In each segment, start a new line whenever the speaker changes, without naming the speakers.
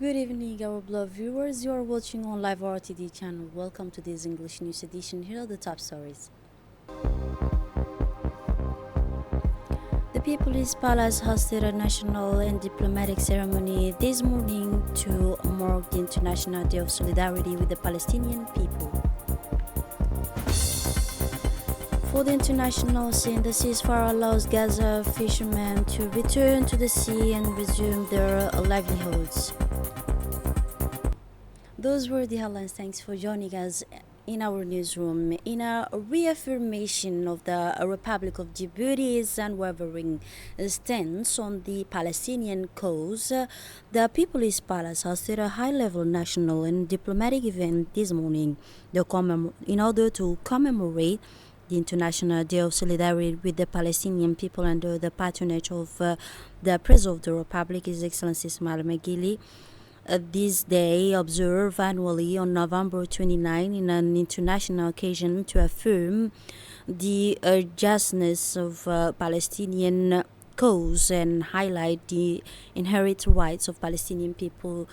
Good evening, our beloved viewers. You are watching on Live RTD channel. Welcome to this English news edition. Here are the top stories. The People's Palace hosted a national and diplomatic ceremony this morning to mark the International Day of Solidarity with the Palestinian people. For the international scene, the ceasefire allows Gaza fishermen to return to the sea and resume their livelihoods. Those were the headlines. Thanks for joining us in our newsroom. In a reaffirmation of the Republic of Djibouti's unwavering stance on the Palestinian cause, the People's Palace hosted a high-level national and diplomatic event this morning in order to commemorate the International Day of Solidarity with the Palestinian people under the patronage of the President of the Republic, His Excellency Ismail Magili. This day observed annually on November 29 in an international occasion to affirm the justness of Palestinian cause and highlight the inherent rights of Palestinian people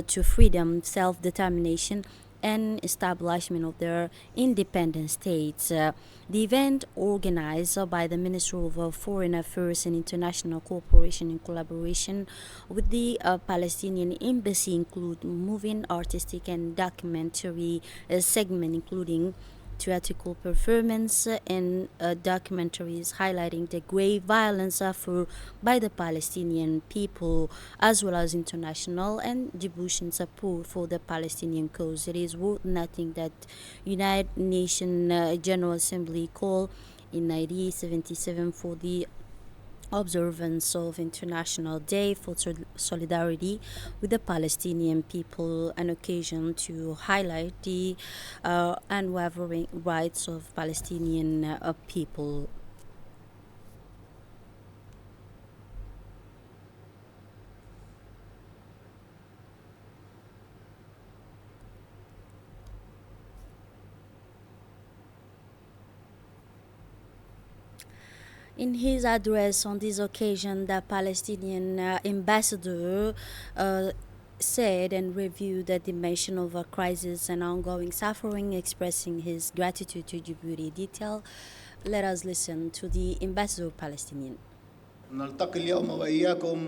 to freedom, self-determination, and establishment of their independent states. The event, organized by the Ministry of Foreign Affairs and International Cooperation in collaboration with the Palestinian Embassy, include moving, artistic, and documentary segment, including theatrical performance and documentaries highlighting the grave violence suffered by the Palestinian people, as well as international and Djiboutian support for the Palestinian cause. It is worth noting that United Nations General Assembly called in 1977 for the observance of International Day for Solidarity with the Palestinian people, an occasion to highlight the unwavering rights of Palestinian people. In his address on this occasion, the Palestinian ambassador said and reviewed the dimension of a crisis and ongoing suffering, expressing his gratitude to Djibouti. Detail. Let us listen to the ambassador Palestinian.
نلتقي اليوم وإياكم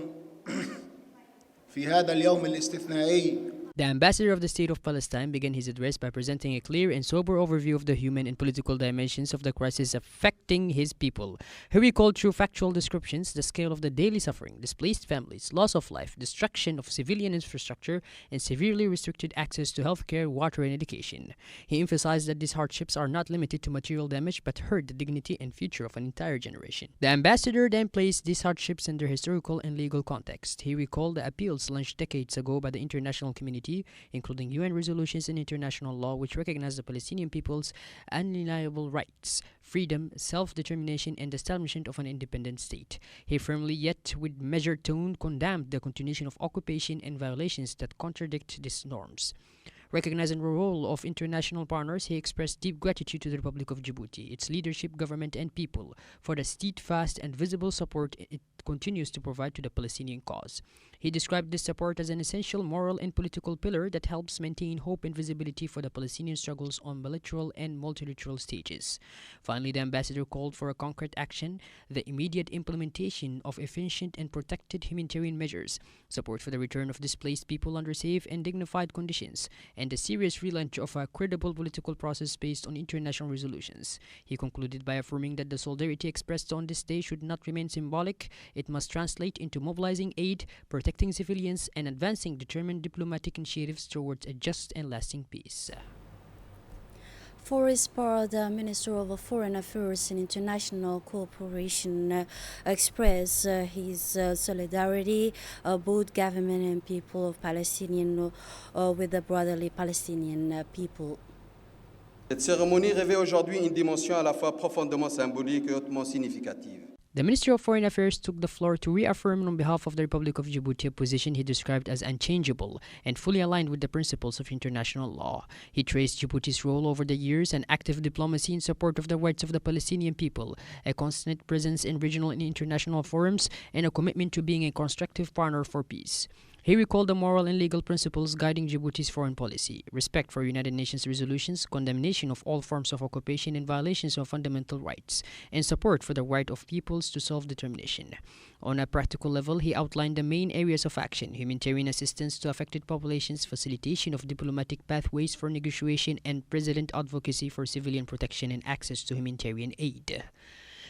في هذا اليوم الاستثنائي.
The ambassador of the State of Palestine began his address by presenting a clear and sober overview of the human and political dimensions of the crisis affecting his people. He recalled through factual descriptions the scale of the daily suffering, displaced families, loss of life, destruction of civilian infrastructure, and severely restricted access to healthcare, water, and education. He emphasized that these hardships are not limited to material damage but hurt the dignity and future of an entire generation. The ambassador then placed these hardships in their historical and legal context. He recalled the appeals launched decades ago by the international community, including UN resolutions and international law, which recognize the Palestinian people's unalienable rights, freedom, self-determination, and the establishment of an independent state. He firmly, yet with measured tone, condemned the continuation of occupation and violations that contradict these norms. Recognizing the role of international partners, he expressed deep gratitude to the Republic of Djibouti, its leadership, government, and people for the steadfast and visible support it continues to provide to the Palestinian cause. He described this support as an essential moral and political pillar that helps maintain hope and visibility for the Palestinian struggles on bilateral and multilateral stages. Finally, the ambassador called for a concrete action, the immediate implementation of efficient and protected humanitarian measures, support for the return of displaced people under safe and dignified conditions, and the serious relaunch of a credible political process based on international resolutions. He concluded by affirming that the solidarity expressed on this day should not remain symbolic. It must translate into mobilizing aid, protecting civilians, and advancing determined diplomatic initiatives towards a just and lasting peace.
For his part, the Minister of Foreign Affairs and International Cooperation expressed his solidarity, both government and people of Palestinian, with the brotherly Palestinian people.
Cette cérémonie revêt aujourd'hui une dimension à la fois profondément symbolique et hautement significative.
The Minister of Foreign Affairs took the floor to reaffirm on behalf of the Republic of Djibouti a position he described as unchangeable and fully aligned with the principles of international law. He traced Djibouti's role over the years and active diplomacy in support of the rights of the Palestinian people, a constant presence in regional and international forums, and a commitment to being a constructive partner for peace. He recalled the moral and legal principles guiding Djibouti's foreign policy: respect for United Nations resolutions, condemnation of all forms of occupation and violations of fundamental rights, and support for the right of peoples to self-determination. On a practical level, he outlined the main areas of action: humanitarian assistance to affected populations, facilitation of diplomatic pathways for negotiation, and president advocacy for civilian protection and access to humanitarian aid.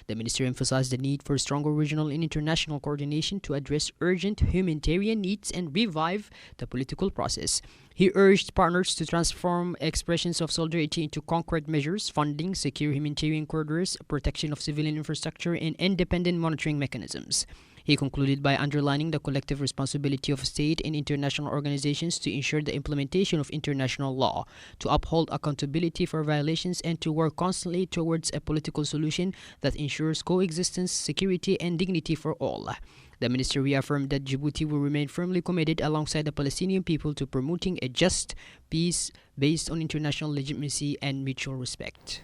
The minister emphasized the need for stronger regional and international coordination to address urgent humanitarian needs and revive the political process. He urged partners to transform expressions of solidarity into concrete measures: funding, secure humanitarian corridors, protection of civilian infrastructure, and independent monitoring mechanisms. He concluded by underlining the collective responsibility of state and international organizations to ensure the implementation of international law, to uphold accountability for violations, and to work constantly towards a political solution that ensures coexistence, security, and dignity for all. The minister reaffirmed that Djibouti will remain firmly committed alongside the Palestinian people to promoting a just peace based on international legitimacy and mutual respect.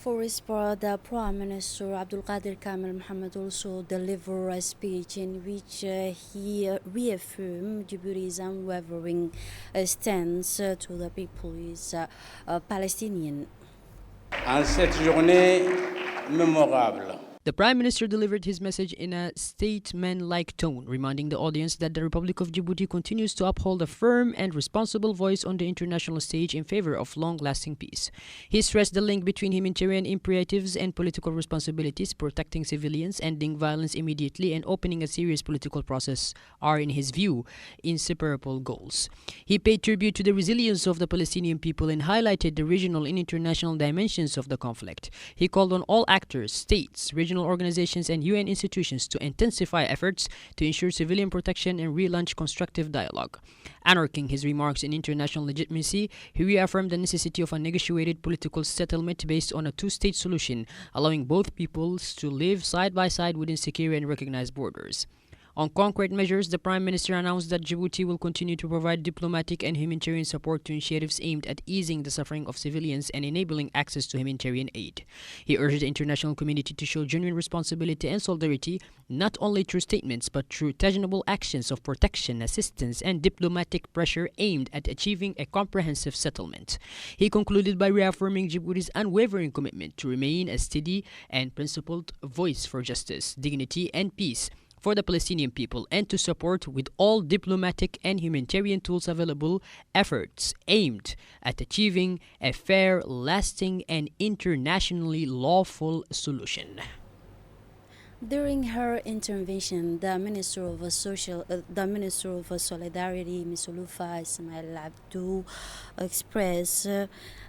For his part, the Prime Minister Abdul Qadir Kamel Mohammed also delivered a speech in which he reaffirmed Djibouti's unwavering stance to the people is Palestinian.
En cette journée mémorable,
The Prime Minister delivered his message in a statesman-like tone, reminding the audience that the Republic of Djibouti continues to uphold a firm and responsible voice on the international stage in favor of long-lasting peace. He stressed the link between humanitarian imperatives and political responsibilities: protecting civilians, ending violence immediately, and opening a serious political process are, in his view, inseparable goals. He paid tribute to the resilience of the Palestinian people and highlighted the regional and international dimensions of the conflict. He called on all actors, states, regional organizations, and UN institutions to intensify efforts to ensure civilian protection and relaunch constructive dialogue. Anchoring his remarks in international legitimacy, he reaffirmed the necessity of a negotiated political settlement based on a two-state solution, allowing both peoples to live side by side within secure and recognized borders. On concrete measures, the Prime Minister announced that Djibouti will continue to provide diplomatic and humanitarian support to initiatives aimed at easing the suffering of civilians and enabling access to humanitarian aid. He urged the international community to show genuine responsibility and solidarity, not only through statements but through tangible actions of protection, assistance, and diplomatic pressure aimed at achieving a comprehensive settlement. He concluded by reaffirming Djibouti's unwavering commitment to remain a steady and principled voice for justice, dignity, and peace for the Palestinian people, and to support with all diplomatic and humanitarian tools available efforts aimed at achieving a fair, lasting, and internationally lawful solution.
During her intervention, the Minister of Solidarity, Ms. Olufa Ismail Abdou, expressed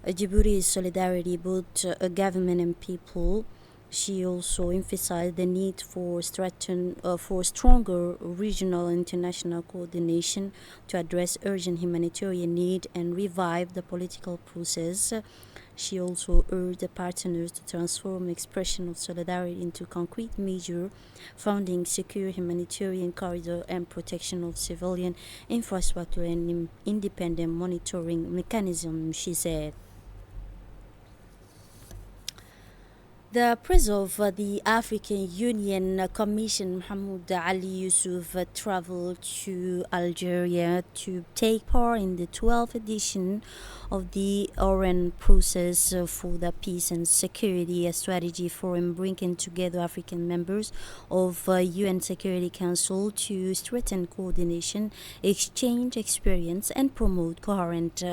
Djibouti's solidarity both government and people. She also emphasized the need for stronger regional and international coordination to address urgent humanitarian need and revive the political process. She also urged the partners to transform expression of solidarity into concrete measure, funding secure humanitarian corridor and protection of civilian infrastructure and independent monitoring mechanism, she said. The President of the African Union Commission, Mahmoud Ali Yusuf, traveled to Algeria to take part in the 12th edition of the Oran process for the peace and security, a strategy forum bringing together African members of UN Security Council to strengthen coordination, exchange experience, and promote coherent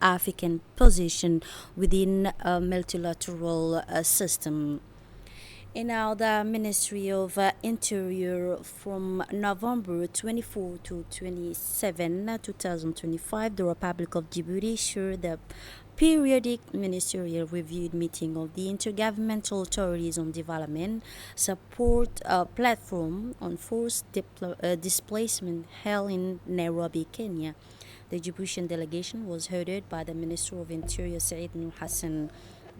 African position within a multilateral system. And now the Ministry of Interior from November 24 to 27, 2025, the Republic of Djibouti issued the periodic ministerial review meeting of the Intergovernmental Authorities on Development Support Platform on Forced Displacement held in Nairobi, Kenya. The Djiboutian delegation was headed by the Minister of Interior, Said Nur Hassan.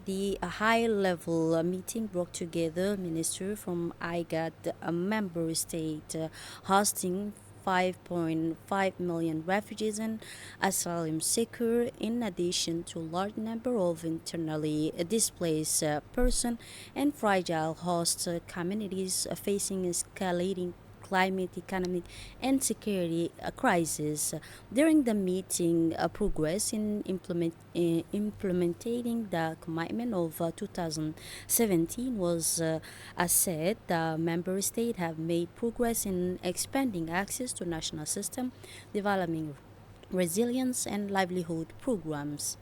The high-level meeting brought together ministers from IGAD, a member state hosting 5.5 million refugees and asylum seekers, in addition to a large number of internally displaced persons and fragile host communities facing escalating climate, economic, and security crisis. During the meeting, progress in implementing the commitment of 2017 was said. The member states have made progress in expanding access to national system, developing resilience and livelihood programs.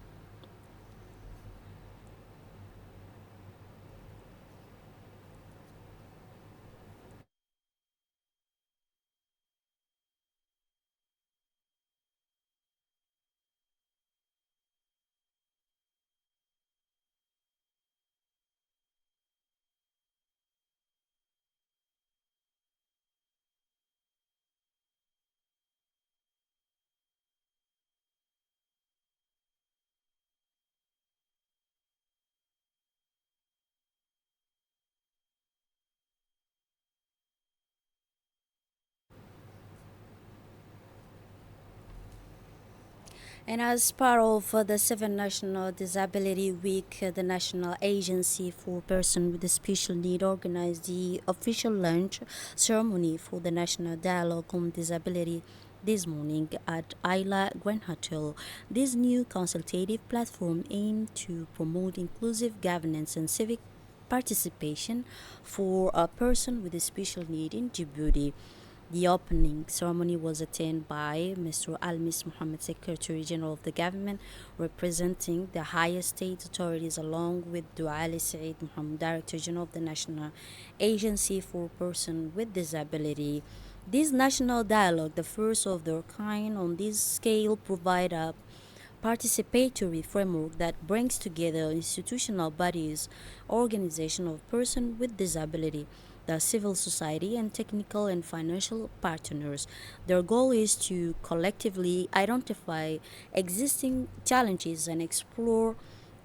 And as part of the 7th National Disability Week, the National Agency for Persons with Special Need organized the official launch ceremony for the National Dialogue on Disability this morning at Isla Grand Hotel. This new consultative platform aimed to promote inclusive governance and civic participation for a person with a special need in Djibouti. The opening ceremony was attended by Mr. Almis Mohammed, Secretary General of the Government, representing the highest state authorities, along with Duali Said Mohammed, Director General of the National Agency for Persons with Disability. This national dialogue, the first of their kind on this scale, provide a participatory framework that brings together institutional bodies, organizations of persons with disability, the civil society, and technical and financial partners. Their goal is to collectively identify existing challenges and explore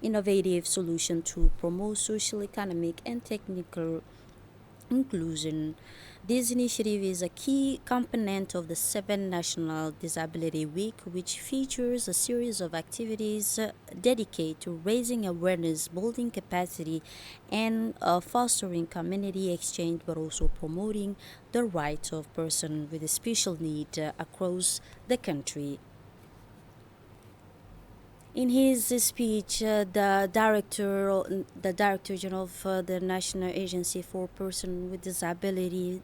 innovative solutions to promote social, economic, and technical inclusion. This initiative is a key component of the 7th National Disability Week, which features a series of activities dedicated to raising awareness, building capacity, and fostering community exchange, but also promoting the rights of persons with a special need across the country. In his speech, the Director General of the National Agency for Persons with Disability,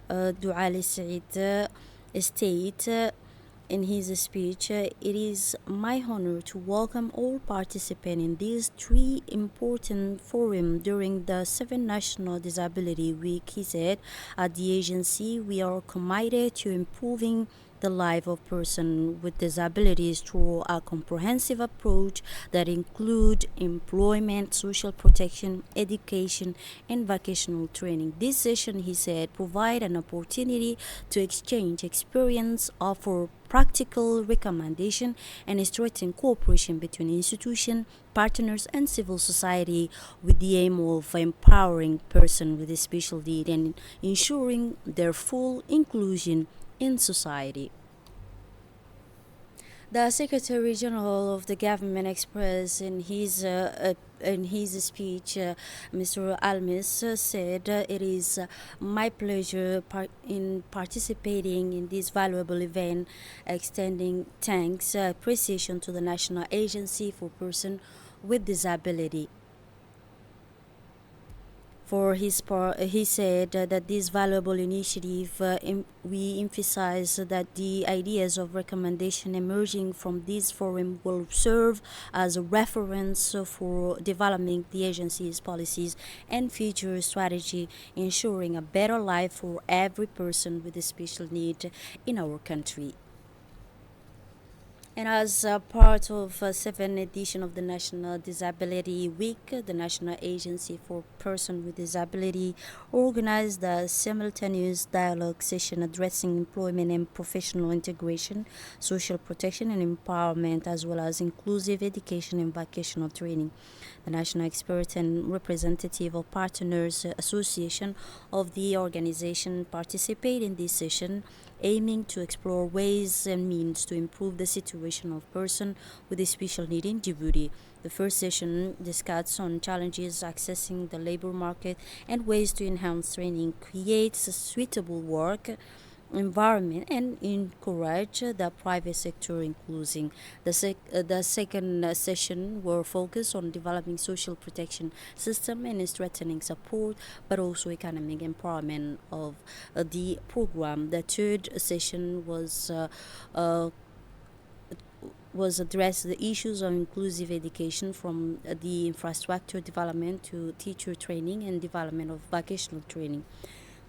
Duali Said, stated in his speech, it is my honor to welcome all participants in these three important forums during the 7th National Disability Week. He said, at the agency, we are committed to improving the life of persons with disabilities through a comprehensive approach that includes employment, social protection, education, and vocational training. This session, he said, provide an opportunity to exchange experience, offer practical recommendation, and strengthen cooperation between institutions, partners, and civil society with the aim of empowering persons with a special need and ensuring their full inclusion in society. The Secretary General of the Government expressed in his speech, Mr. Almis said, it is my pleasure in participating in this valuable event, extending thanks, appreciation to the National Agency for Persons with Disability. For his part, he said that this valuable initiative, we emphasize that the ideas of recommendation emerging from this forum will serve as a reference for developing the agency's policies and future strategy, ensuring a better life for every person with a special need in our country. And as part of 7th edition of the National Disability Week, the National Agency for Persons with Disability organized a simultaneous dialogue session addressing employment and professional integration, social protection and empowerment, as well as inclusive education and vocational training. The national expert and representative of Partners Association of the organization participate in this session, aiming to explore ways and means to improve the situation of persons with a special need in Djibouti. The first session discussed on challenges accessing the labor market and ways to enhance training, create a suitable work environment, and encourage the private sector inclusion. The second session were focused on developing social protection system and strengthening support, but also economic empowerment of the program. The third session was address the issues of inclusive education, from the infrastructure development to teacher training and development of vocational training.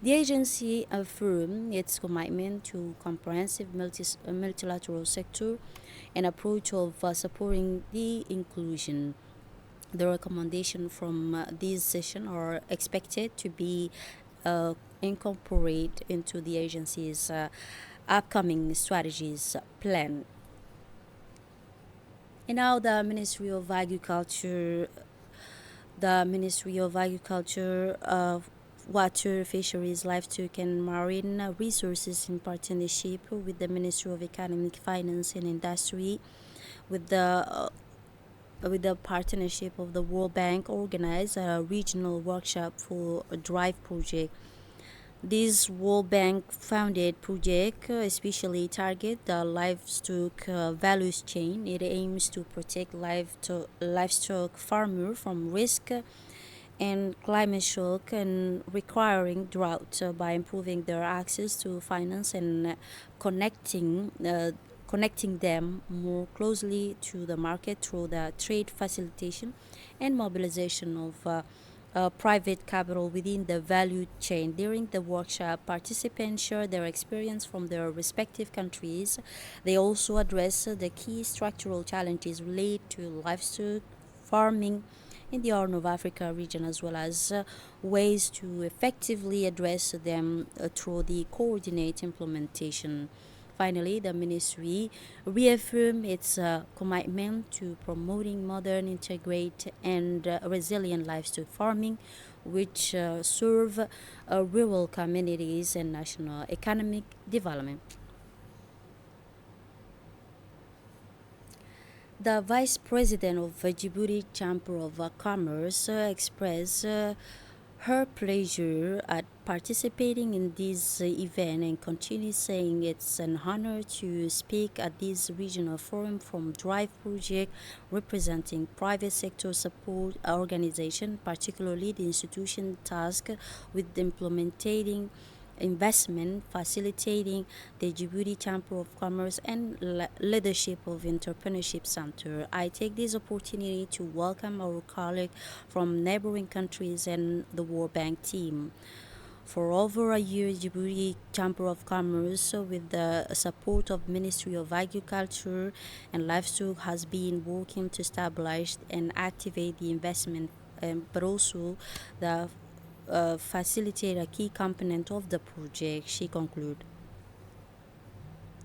The agency affirmed its commitment to comprehensive multilateral sector and approach of supporting the inclusion. The recommendation from this session are expected to be incorporated into the agency's upcoming strategies plan. And now the Ministry of Agriculture, Water, Fisheries, Livestock and Marine Resources, in partnership with the Ministry of Economic, Finance and Industry, with the partnership of the World Bank, organized a regional workshop for a DRIVE project. This World Bank funded project especially target the livestock values chain. It aims to protect livestock farmer from risk and climate shock and requiring drought by improving their access to finance and connecting them more closely to the market through the trade facilitation and mobilization of private capital within the value chain. During the workshop, participants shared their experience from their respective countries. They also addressed the key structural challenges related to livestock farming in the Horn of Africa region, as well as ways to effectively address them through the coordinated implementation. Finally, the ministry reaffirmed its commitment to promoting modern, integrated, and resilient livestock farming, which serve rural communities and national economic development. The Vice President of Djibouti Chamber of Commerce expressed her pleasure at participating in this event and continues saying it's an honor to speak at this regional forum from DRIVE project, representing private sector support organization, particularly the institution tasked with implementing investment, facilitating the Djibouti Chamber of Commerce and leadership of Entrepreneurship Center. I take this opportunity to welcome our colleagues from neighboring countries and the World Bank team. For over a year, Djibouti Chamber of Commerce, with the support of Ministry of Agriculture and Livestock, has been working to establish and activate the investment, but also the facilitate a key component of the project, she concluded.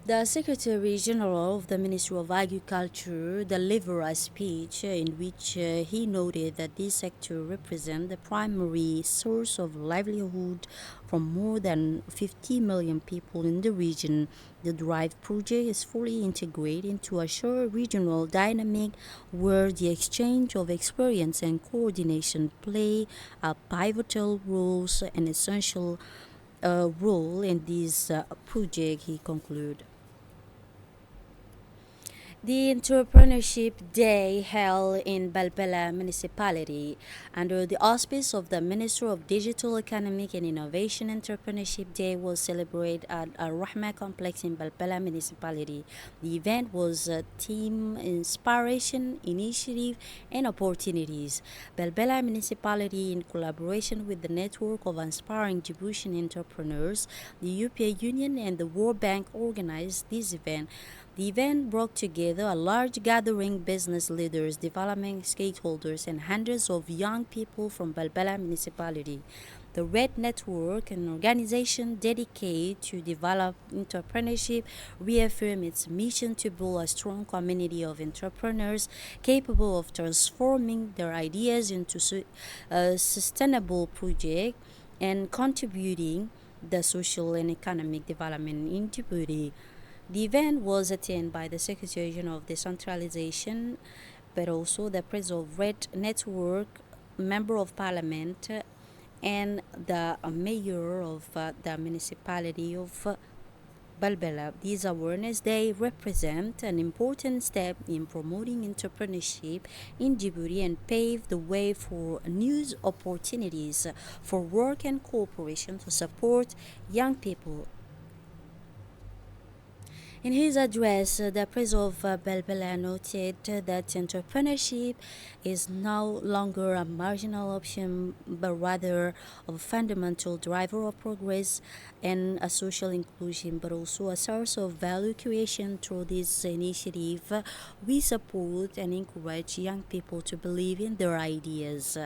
The Secretary General of the Ministry of Agriculture delivered a speech in which he noted that this sector represents the primary source of livelihood for more than 50 million people in the region. The DRIVE project is fully integrated into a shared regional dynamic where the exchange of experience and coordination play a pivotal role and essential role in this project, he concluded. The Entrepreneurship Day held in Balbela Municipality under the auspice of the Minister of Digital Economic and Innovation. Entrepreneurship Day was celebrated at Al Rahma Complex in Balbela Municipality. The event was a theme inspiration, initiative, and opportunities. Balbela Municipality, in collaboration with the Network of Inspiring Djiboutian Entrepreneurs, the European Union, and the World Bank, organized this event. The event brought together a large gathering business leaders, development stakeholders, and hundreds of young people from Balbela Municipality. The RED Network, an organization dedicated to develop entrepreneurship, reaffirmed its mission to build a strong community of entrepreneurs capable of transforming their ideas into sustainable projects and contributing the social and economic development in Djibouti. The event was attended by the Secretary General of Decentralization but also the president of Red Network, member of parliament, and the mayor of the municipality of Balbela. These awareness day represent an important step in promoting entrepreneurship in Djibouti and pave the way for new opportunities for work and cooperation to support young people. In his address, the president of Balbela noted that entrepreneurship is no longer a marginal option, but rather a fundamental driver of progress and a social inclusion, but also a source of value creation. Through this initiative, we support and encourage young people to believe in their ideas.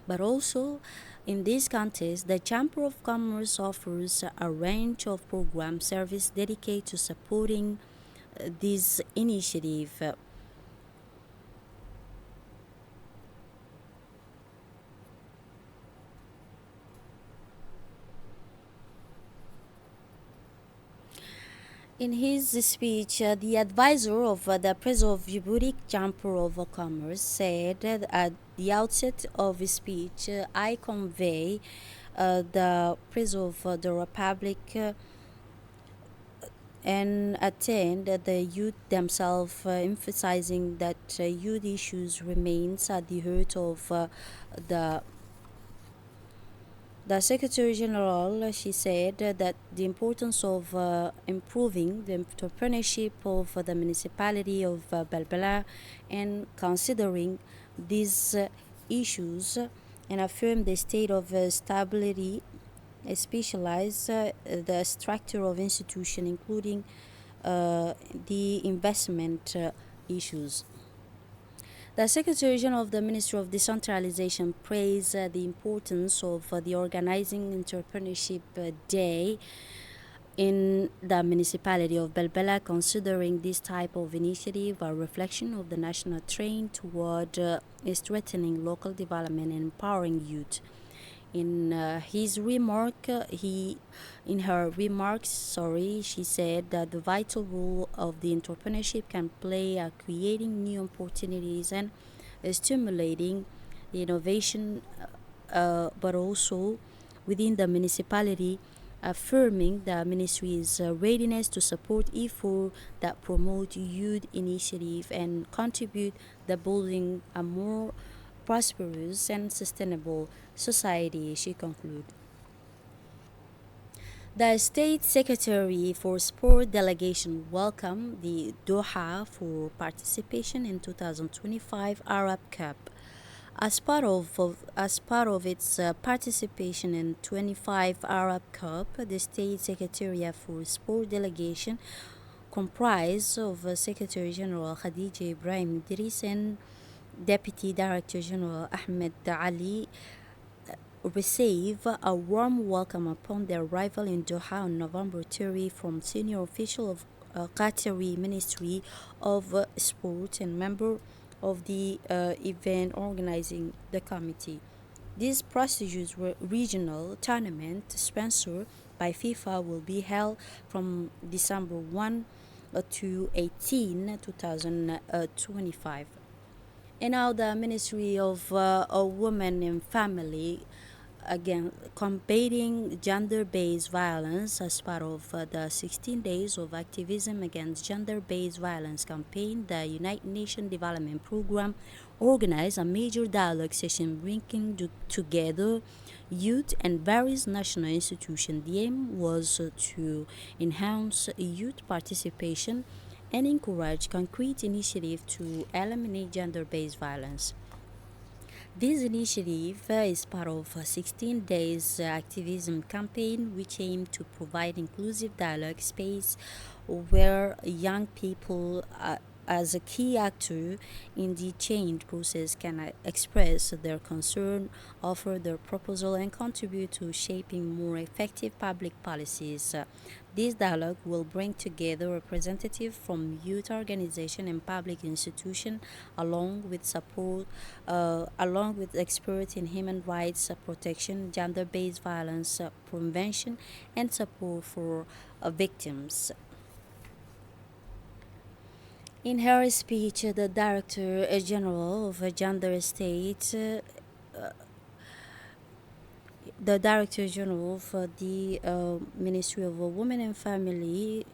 But also, in this context, the Chamber of Commerce offers a range of program service dedicated to supporting this initiative. In his speech, the advisor of the president of Djibouti Chamber of Commerce said at the outset of his speech, I convey the president of the Republic and attend the youth themselves, emphasizing that youth issues remains at the heart of the Secretary General. She said that the importance of improving the entrepreneurship of the municipality of Balbela and considering these issues and affirmed the state of stability, specialize the structure of institution, including the investment issues. The Secretary General of the Ministry of Decentralization praised the importance of the organizing Entrepreneurship Day in the municipality of Balbela, considering this type of initiative a reflection of the national trend toward strengthening local development and empowering youth. In her remarks, she said that the vital role of the entrepreneurship can play at creating new opportunities and stimulating the innovation, but also within the municipality, affirming the ministry's readiness to support efforts that promote youth initiative and contribute to building a more prosperous and sustainable society, she concluded. The State Secretary for Sport delegation welcomed the Doha for participation in 2025 Arab Cup. As part of its participation in 25 Arab Cup, the State Secretariat for Sport delegation comprised of Secretary General Khadija Ibrahim Idris and Deputy Director General Ahmed Ali receive a warm welcome upon their arrival in Doha on November 30 from senior official of Qatari Ministry of Sport and member of the event organizing the committee. These prestigious regional tournament sponsored by FIFA will be held from December 1 to 18, 2025. And now the Ministry of Women and Family, again, combating gender-based violence as part of the 16 days of activism against gender-based violence campaign. The United Nations Development Program organized a major dialogue session bringing together youth and various national institutions. The aim was to enhance youth participation and encourage concrete initiatives to eliminate gender-based violence. This initiative is part of a 16 days activism campaign which aims to provide inclusive dialogue space where young people as a key actor in the change process can express their concern, offer their proposal, and contribute to shaping more effective public policies. This dialogue will bring together representatives from youth organizations and public institutions, along with experts in human rights protection, gender-based violence prevention, and support for victims. In her speech, the Director General of Gender State, the Director General for the Ministry of Women and Family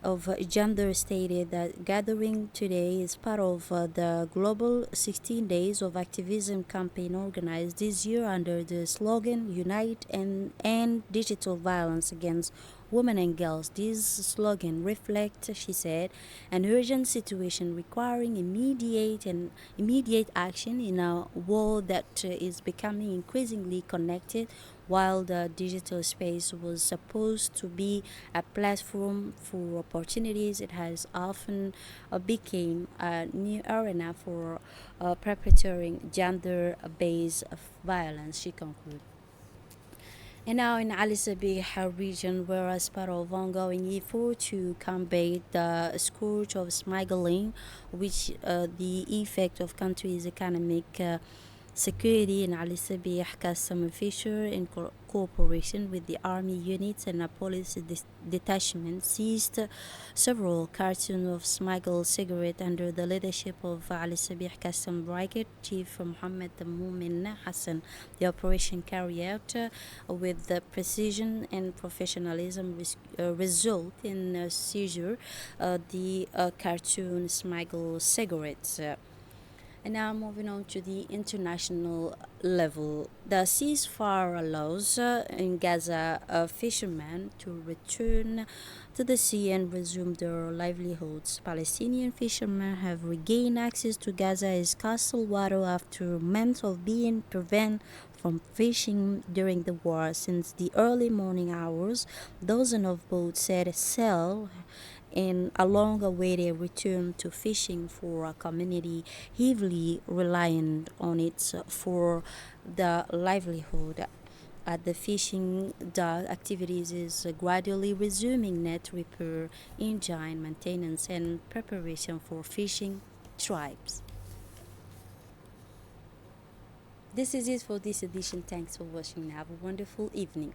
of Gender stated that gathering today is part of the global 16 days of activism campaign organized this year under the slogan Unite and End Digital Violence Against Women and Girls. This slogan reflects, she said, an urgent situation requiring immediate action in a world that is becoming increasingly connected. While the digital space was supposed to be a platform for opportunities, it has often become a new arena for perpetrating gender-based violence, she concluded. And now in Ali Sabih region, where as part of ongoing effort to combat the scourge of smuggling, which the effect of country's economic security in Ali Sabih Custom Fisher in cooperation with the army units and a police detachment seized several cartons of smuggled cigarette under the leadership of Ali Sabih Custom Brigade Chief Mohammed Mumin Hassan. The operation carried out with the precision and professionalism result in seizure the cartoon smuggled cigarettes. And now moving on to the international level. The ceasefire allows in Gaza fishermen to return to the sea and resume their livelihoods. Palestinian fishermen have regained access to Gaza's coastal water after months of being prevented from fishing during the war. Since the early morning hours, dozens of boats set sail in a long-awaited return to fishing for a community heavily reliant on it for the livelihood. At the fishing dock, activities is gradually resuming net repair, engine maintenance, and preparation for fishing trips. This is it for this edition. Thanks for watching. Have a wonderful evening.